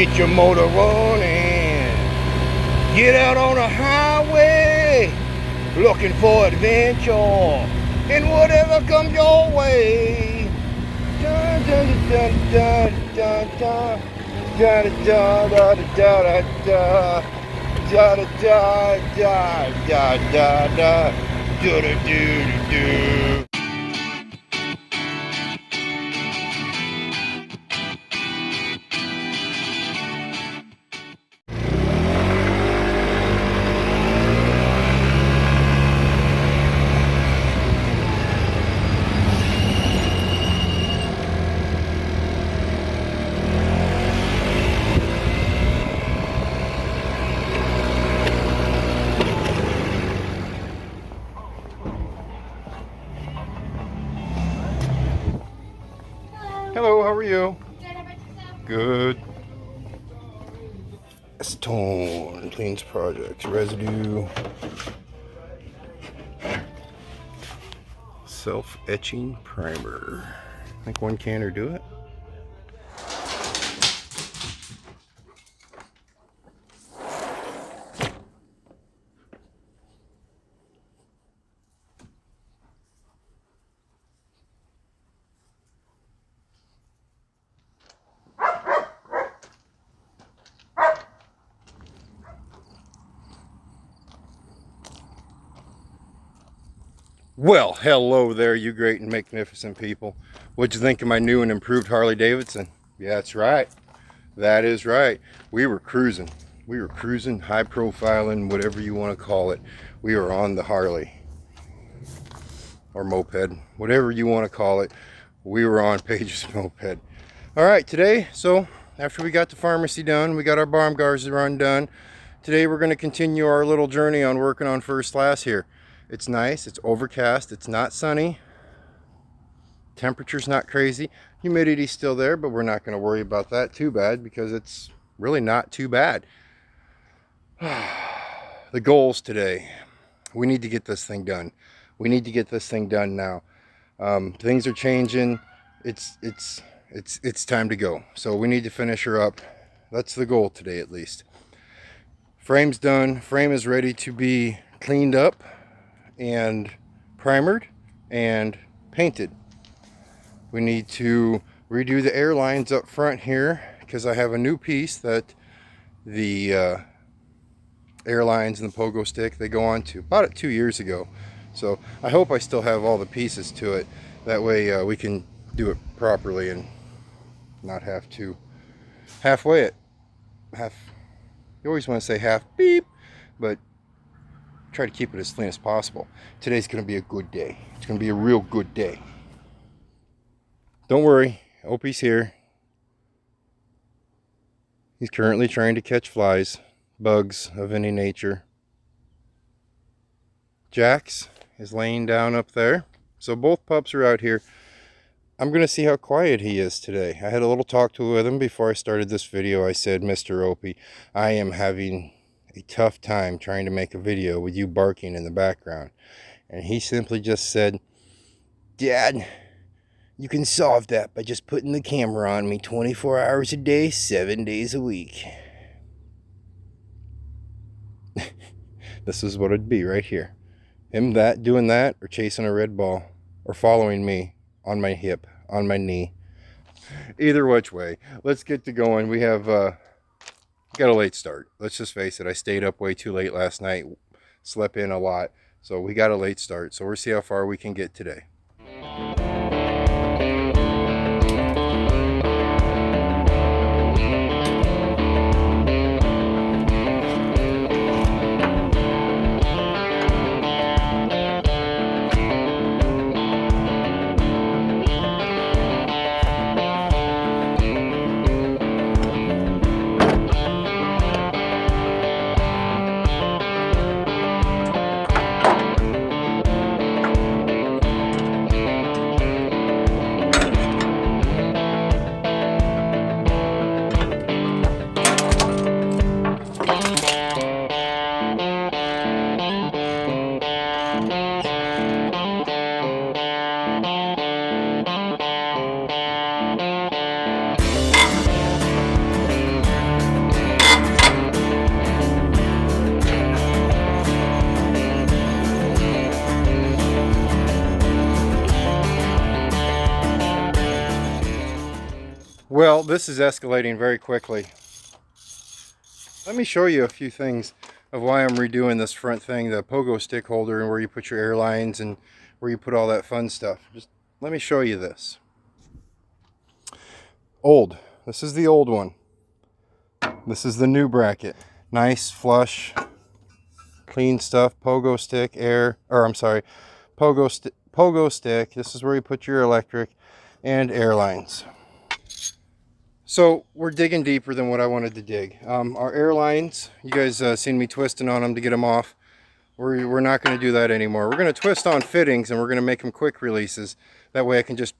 Get your motor running. Get out on the highway, looking for adventure and whatever comes your way. Dun, dun, dun, dun, dun, dun, dun, dun, dun, dun, dun, dun, dun, dun, dun. Hello, how are you? Good, how about yourself? Good. Stone Cleans Projects residue. Self-etching primer. I think one can or do it. Well, hello there, you great and magnificent people. What'd you think of my new and improved Harley Davidson? Yeah, that's right. That is right. We were cruising. We were cruising, high profiling, whatever you want to call it. We were on the Harley. Or moped. Whatever you want to call it. We were on Paige's moped. Alright, today, so after we got the pharmacy done, we got our bomb guards run done. Today we're going to continue our little journey on working on First Class here. It's nice, it's overcast, it's not sunny, temperature's not crazy, humidity's still there, but we're not going to worry about that too bad because it's really not too bad. The goals today, we need to get this thing done. We need to get this thing done now. Things are changing, it's time to go. So we need to finish her up. That's the goal today at least. Frame's done, frame is ready to be cleaned up and primered and painted. We need to redo the air lines up front here because I have a new piece that the air lines and the pogo stick, they go on to. Bought it 2 years ago, so I hope I still have all the pieces to it. That way we can do it properly and not have to halfway it. You always want to say half beep, but try to keep it as clean as possible. Today's going to be a good day. It's going to be a real good day. Don't worry, Opie's here. He's currently trying to catch flies, bugs of any nature. Jax is laying down up there. So both pups are out here. I'm going to see how quiet he is today. I had a little talk with him before I started this video. I said, Mr. Opie, I am having a tough time trying to make a video with you barking in the background. And he simply just said, Dad, you can solve that by just putting the camera on me 24 hours a day, 7 days a week. This is what it'd be right here. Him doing that, or chasing a red ball, or following me on my hip, on my knee. Either which way, let's get to going. We have got a late start. Let's just face it. I stayed up way too late last night. Slept in a lot. So we got a late start. So we'll see how far we can get today. Well, this is escalating very quickly. Let me show you a few things of why I'm redoing this front thing, the pogo stick holder, and where you put your airlines and where you put all that fun stuff. Just let me show you this. Old. This is the old one. This is the new bracket. Nice, flush, clean stuff. Pogo stick, pogo stick. This is where you put your electric and airlines. So we're digging deeper than what I wanted to dig. Our airlines, you guys seen me twisting on them to get them off. We're not going to do that anymore. We're going to twist on fittings and we're going to make them quick releases. That way I can just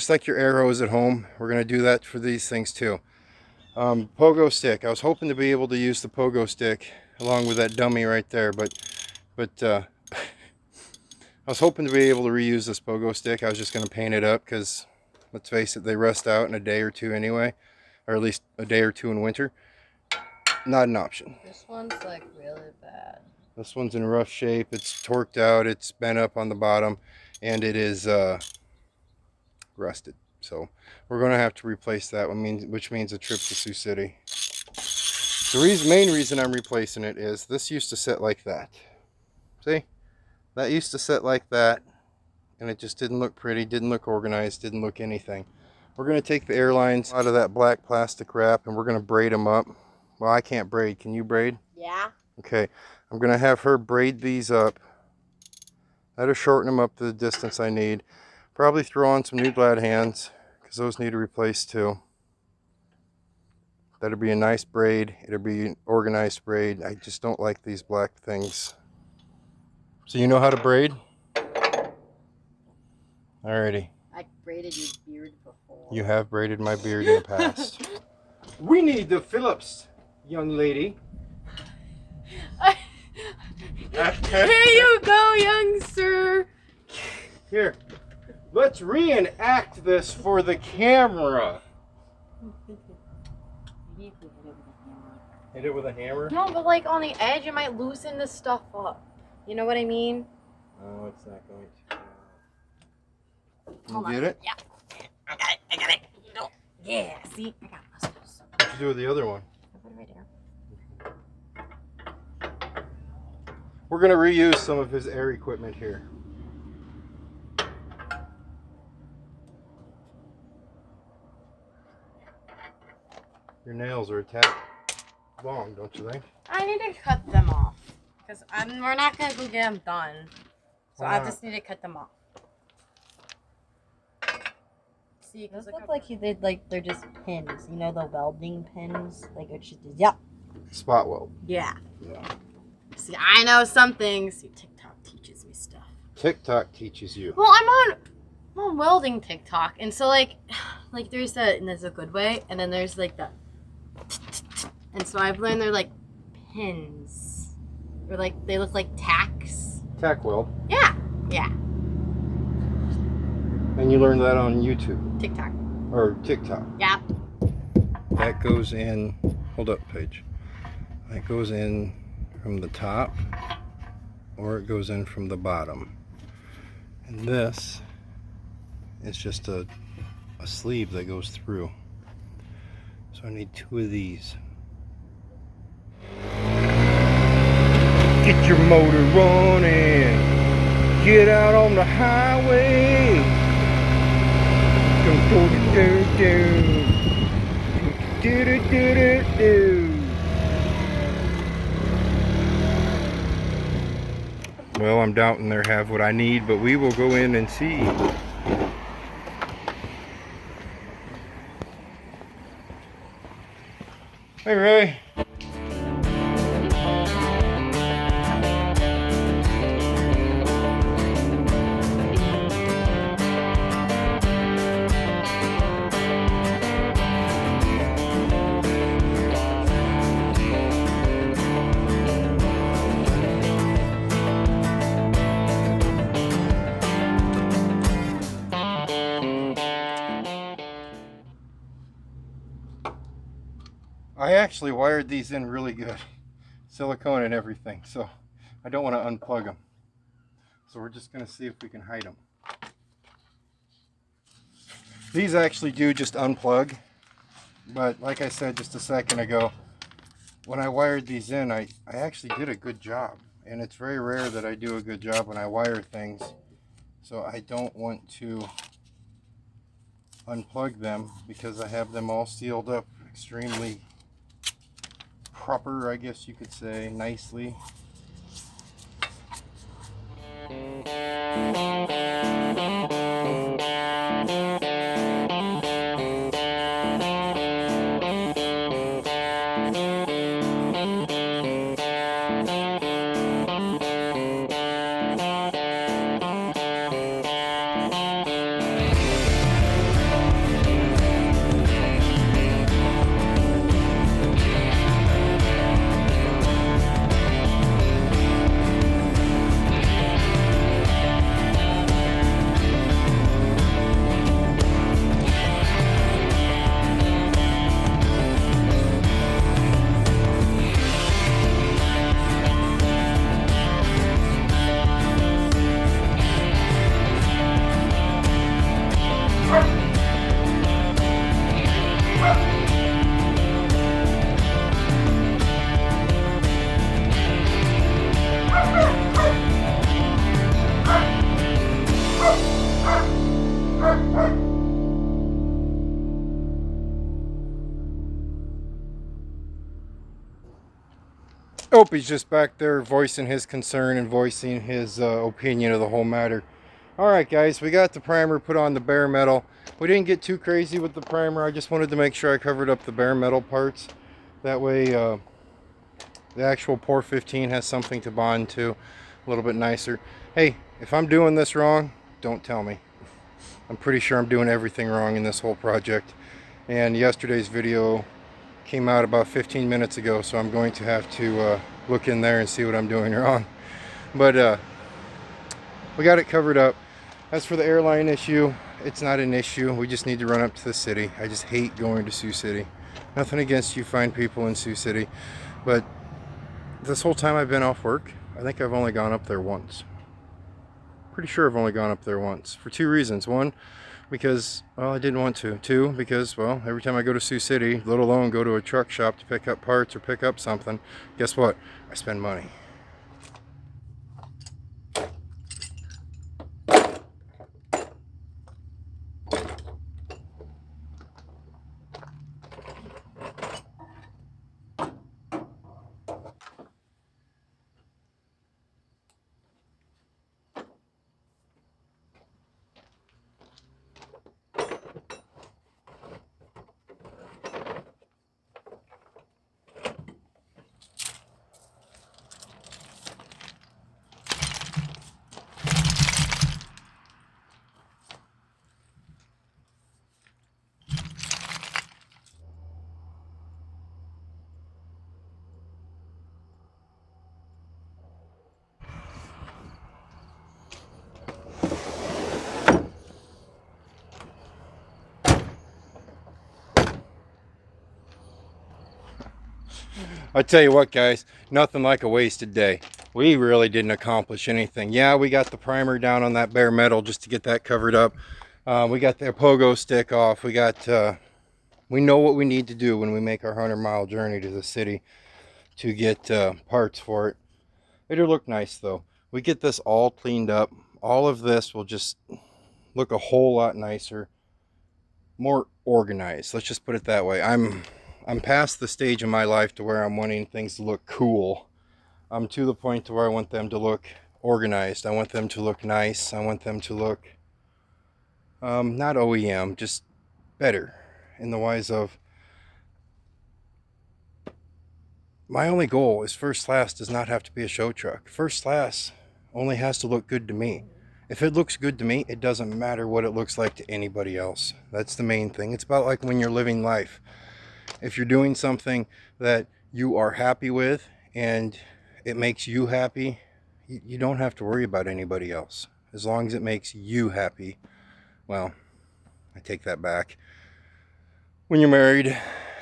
like your arrows at home. We're going to do that for these things too. Pogo stick. I was hoping to be able to use the pogo stick along with that dummy right there, but I was hoping to be able to reuse this pogo stick. I was just going to paint it up because, let's face it, they rust out in a day or two anyway, or at least a day or two in winter. Not an option. This one's like really bad. This one's in rough shape. It's torqued out. It's bent up on the bottom, and it is rusted. So we're going to have to replace that one, which means a trip to Sioux City. The main reason I'm replacing it is this used to sit like that. See? That used to sit like that, and it just didn't look pretty, didn't look organized, didn't look anything. We're going to take the airlines out of that black plastic wrap, and we're going to braid them up. Well, I can't braid. Can you braid? Yeah. Okay. I'm going to have her braid these up. That'll shorten them up to the distance I need. Probably throw on some new glad hands, because those need to replace too. That'll be a nice braid. It'll be an organized braid. I just don't like these black things. So you know how to braid? Alrighty. I braided your beard before. You have braided my beard in the past. We need the Phillips, young lady. Here you go, young sir. Here, let's reenact this for the camera. Hit it with a hammer? No, but like on the edge, it might loosen the stuff up. You know what I mean? No, it's not going to. Hold You get on. it? Yeah. I got it. No. Yeah, see? I got muscles. What'd you do with the other one? I put it right there. We're going to reuse some of his air equipment here. Your nails are a tad long, don't you think? I need to cut them off. Because we're not going to go get them done. So I just need to cut them off. See, those look like they're just pins. You know, the welding pins? Like, it's just, yeah. Spot weld. Yeah. Yeah. See, I know some things. See, TikTok teaches me stuff. TikTok teaches you. Well, I'm on welding TikTok, and so like there's that, and there's a good way, and then there's like the, and so I've learned they're like pins, or like they look like tacks. Tack weld. Yeah, yeah. And you learned that on YouTube. TikTok. Or TikTok. Yeah. That goes in. Hold up, Paige. That goes in from the top, or it goes in from the bottom. And this is just a sleeve that goes through. So I need 2 of these. Get your motor running. Get out on the highway. Don't go do. Well, I'm doubting they have what I need, but we will go in and see. Hey, Ray. I actually wired these in really good, silicone and everything, so I don't want to unplug them. So we're just going to see if we can hide them. These actually do just unplug. But like I said just a second ago, when I wired these in, I actually did a good job. And it's very rare that I do a good job when I wire things. So I don't want to unplug them because I have them all sealed up extremely proper, I guess you could say, nicely. Oh, he's just back there voicing his concern and voicing his opinion of the whole matter. Alright guys, we got the primer put on the bare metal. We didn't get too crazy with the primer. I just wanted to make sure I covered up the bare metal parts. That way the actual Pour 15 has something to bond to a little bit nicer. Hey, if I'm doing this wrong, don't tell me. I'm pretty sure I'm doing everything wrong in this whole project. And yesterday's video came out about 15 minutes ago, so I'm going to have to look in there and see what I'm doing wrong. But we got it covered up. As for the airline issue, it's not an issue. We just need to run up to the city. I just hate going to Sioux City. Nothing against you fine people in Sioux City, but this whole time I've been off work, I think I've only gone up there once. Pretty sure I've only gone up there once for two reasons. One, because, well, I didn't want to. Two, because, well, every time I go to Sioux City, let alone go to a truck shop to pick up parts or pick up something, guess what? I spend money. I tell you what guys, nothing like a wasted day. We really didn't accomplish anything. Yeah, we got the primer down on that bare metal just to get that covered up. We got the pogo stick off. We know what we need to do when we make our 100-mile journey to the city to get parts for it. It'll look nice though. We get this all cleaned up. All of this will just look a whole lot nicer, more organized. Let's just put it that way. I'm past the stage in my life to where I'm wanting things to look cool. I'm to the point to where I want them to look organized. I want them to look nice. I want them to look not OEM, just better, in the wise of my only goal is First Class does not have to be a show truck. First Class only has to look good to me. If it looks good to me, it doesn't matter what it looks like to anybody else. That's the main thing. It's about like when you're living life. If you're doing something that you are happy with and it makes you happy, you don't have to worry about anybody else. As long as it makes you happy. Well, I take that back. When you're married,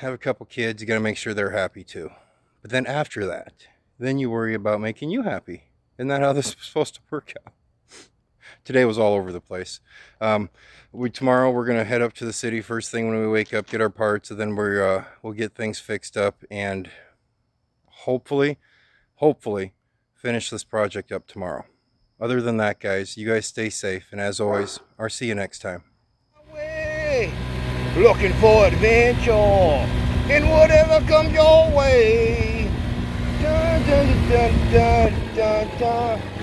have a couple kids, you got to make sure they're happy too. But then after that, then you worry about making you happy. Isn't that how this is supposed to work out? today was all over the place. Tomorrow we're gonna head up to the city first thing when we wake up, get our parts, and then we'll get things fixed up and hopefully finish this project up tomorrow. Other than that, guys, you guys stay safe, and as always, I'll see you next time. Looking for adventure and whatever comes your way. Dun, dun, dun, dun, dun, dun.